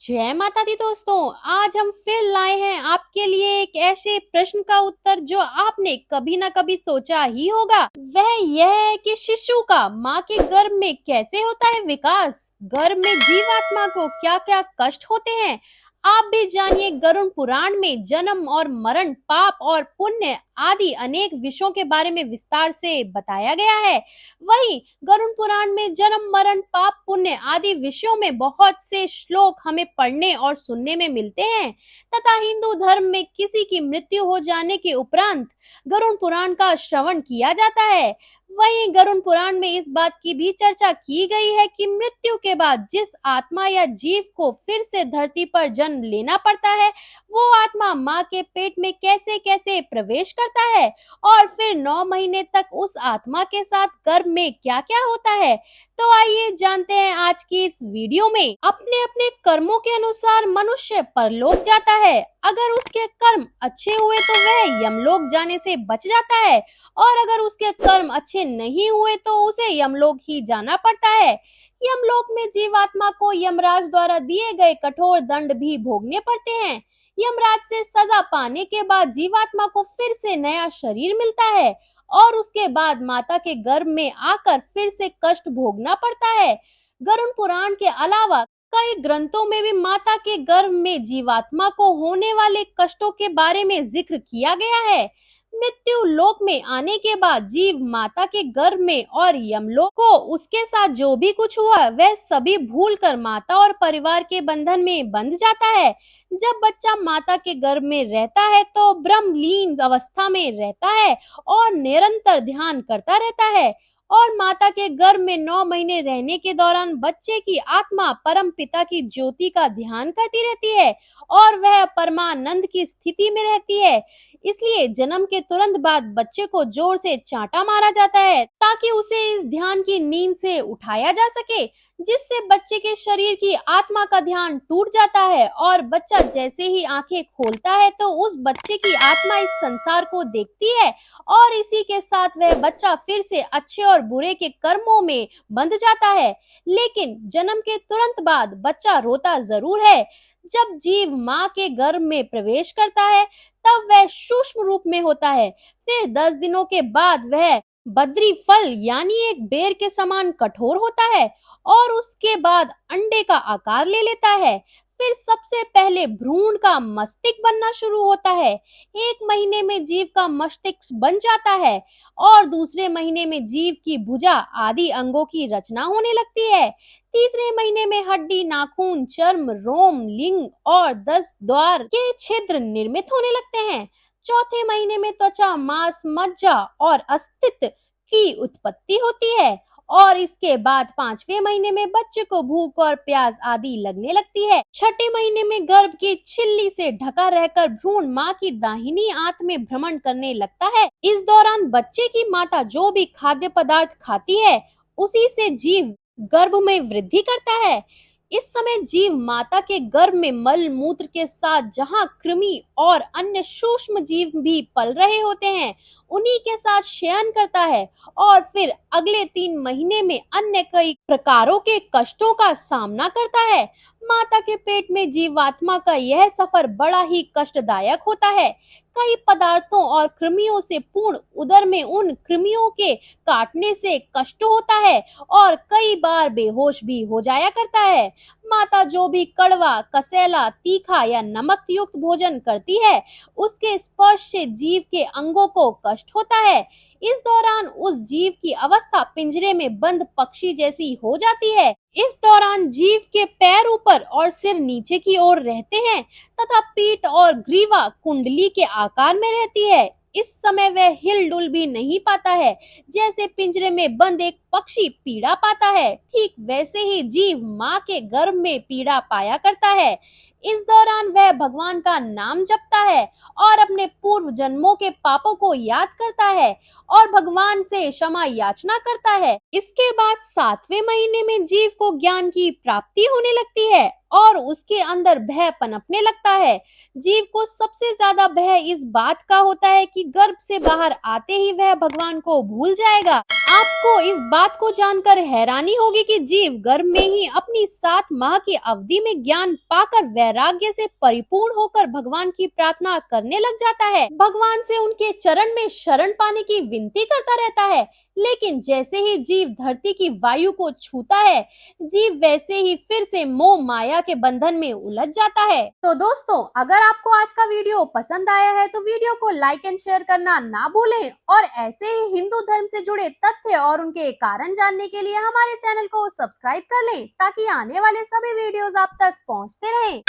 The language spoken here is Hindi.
जय माता दी दोस्तों। आज हम फिर लाए हैं आपके लिए एक ऐसे प्रश्न का उत्तर जो आपने कभी ना कभी सोचा ही होगा। वह यह है कि शिशु का माँ के गर्भ में कैसे होता है विकास। गर्भ में जीवात्मा को क्या क्या कष्ट होते हैं, आप भी जानिए। गरुड़ पुराण में जन्म और मरण, पाप और पुण्य आदि अनेक विषयों के बारे में विस्तार से बताया गया है। वहीं गरुड़ पुराण में जन्म मरण पाप पुण्य आदि विषयों में बहुत से श्लोक हमें पढ़ने और सुनने में मिलते हैं तथा हिंदू धर्म में किसी की मृत्यु हो जाने के उपरांत गरुड़ पुराण का श्रवण किया जाता है। वहीं गरुड़ पुराण में इस बात की भी चर्चा की गई है कि मृत्यु के बाद जिस आत्मा या जीव को फिर से धरती पर जन्म लेना पड़ता है, वो आत्मा माँ के पेट में कैसे कैसे प्रवेश करता है और फिर 9 महीने तक उस आत्मा के साथ गर्भ में क्या क्या होता है। तो आइए जानते हैं आज की इस वीडियो में। अपने अपने कर्मों के अनुसार मनुष्य परलोक जाता है। अगर उसके कर्म अच्छे हुए तो वह यमलोक जाने से बच जाता है और अगर उसके कर्म अच्छे नहीं हुए तो उसे यमलोक ही जाना पड़ता है। यमलोक में जीवात्मा को यमराज द्वारा दिए गए कठोर दंड भी भोगने पड़ते हैं। यमराज से सजा पाने के बाद जीवात्मा को फिर से नया शरीर मिलता है और उसके बाद माता के गर्भ में आकर फिर से कष्ट भोगना पड़ता है। गरुड़ पुराण के अलावा कई ग्रंथों में भी माता के गर्भ में जीवात्मा को होने वाले कष्टों के बारे में जिक्र किया गया है। मृत्यु लोक में आने के बाद जीव माता के गर्भ में और यमलोक को उसके साथ जो भी कुछ हुआ वह सभी भूलकर माता और परिवार के बंधन में बंध जाता है। जब बच्चा माता के गर्भ में रहता है तो ब्रह्मलीन अवस्था में रहता है और निरंतर ध्यान करता रहता है और माता के गर्भ में 9 महीने रहने के दौरान बच्चे की आत्मा परम पिता की ज्योति का ध्यान करती रहती है और वह परमानंद की स्थिति में रहती है। इसलिए जन्म के तुरंत बाद बच्चे को जोर से चांटा मारा जाता है ताकि उसे इस ध्यान की नींद से उठाया जा सके, जिससे बच्चे के शरीर की आत्मा का ध्यान टूट जाता है और बच्चा जैसे ही आंखें खोलता है तो उस बच्चे की आत्मा इस संसार को देखती है और इसी के साथ वह बच्चा फिर से अच्छे और बुरे के कर्मों में बंध जाता है। लेकिन जन्म के तुरंत बाद बच्चा रोता जरूर है। जब जीव माँ के गर्भ में प्रवेश करता है तब वह सूक्ष्म रूप में होता है। फिर 10 दिनों के बाद वह बद्री फल यानी एक बेर के समान कठोर होता है और उसके बाद अंडे का आकार ले लेता है। फिर सबसे पहले भ्रूण का मस्तिष्क बनना शुरू होता है। 1 महीने में जीव का मस्तिष्क बन जाता है और दूसरे महीने में जीव की भुजा आदि अंगों की रचना होने लगती है। तीसरे महीने में हड्डी, नाखून, चर्म, रोम, लिंग और 10 द्वार के छिद्र निर्मित होने लगते हैं। चौथे महीने में त्वचा, मांस, मज्जा और अस्तित्व की उत्पत्ति होती है और इसके बाद 5वें महीने में बच्चे को भूख और प्यास आदि लगने लगती है। छठे महीने में गर्भ की छिल्ली से ढका रहकर भ्रूण माँ की दाहिनी आंत में भ्रमण करने लगता है। इस दौरान बच्चे की माता जो भी खाद्य पदार्थ खाती है उसी से जीव गर्भ में वृद्धि करता है। इस समय जीव माता के गर्भ में मल मूत्र के साथ जहां कृमि और अन्य सूक्ष्म जीव भी पल रहे होते हैं उन्हीं के साथ शयन करता है और फिर अगले 3 महीने में अन्य कई प्रकारों के कष्टों का सामना करता है। माता के पेट में जीवात्मा का यह सफर बड़ा ही कष्टदायक होता है। कई पदार्थों और कृमियों से पूर्ण उदर में उन कृमियों के काटने से कष्ट होता है और कई बार बेहोश भी हो जाया करता है। माता जो भी कड़वा, कसैला, तीखा या नमक युक्त भोजन करती है उसके स्पर्श से जीव के अंगों को कष्ट होता है। इस दौरान उस जीव की अवस्था पिंजरे में बंद पक्षी जैसी हो जाती है। इस दौरान जीव के पैर ऊपर और सिर नीचे की ओर रहते हैं तथा पीठ और ग्रीवा कुंडली के आकार में रहती है। इस समय वह हिलडुल भी नहीं पाता है। जैसे पिंजरे में बंद एक पक्षी पीड़ा पाता है, ठीक वैसे ही जीव माँ के गर्भ में पीड़ा पाया करता है। इस दौरान वह भगवान का नाम जपता है और अपने पूर्व जन्मों के पापों को याद करता है और भगवान से क्षमा याचना करता है। इसके बाद 7वें महीने में जीव को ज्ञान की प्राप्ति होने लगती है और उसके अंदर भय पनपने लगता है। जीव को सबसे ज्यादा भय इस बात का होता है कि गर्भ से बाहर आते ही वह भगवान को भूल जाएगा। आपको इस बात बात को जानकर हैरानी होगी कि जीव गर्भ में ही अपनी 7 माह की अवधि में ज्ञान पाकर वैराग्य से परिपूर्ण होकर भगवान की प्रार्थना करने लग जाता है। भगवान से उनके चरण में शरण पाने की विनती करता रहता है। लेकिन जैसे ही जीव धरती की वायु को छूता है, जीव वैसे ही फिर से मोह माया के बंधन में उलझ जाता है। तो दोस्तों, अगर आपको आज का वीडियो पसंद आया है तो वीडियो को लाइक एंड शेयर करना ना भूलें और ऐसे ही हिंदू धर्म से जुड़े तथ्य और उनके कारण जानने के लिए हमारे चैनल को सब्सक्राइब कर लें ताकि आने वाले सभी वीडियोस आप तक पहुंचते रहें।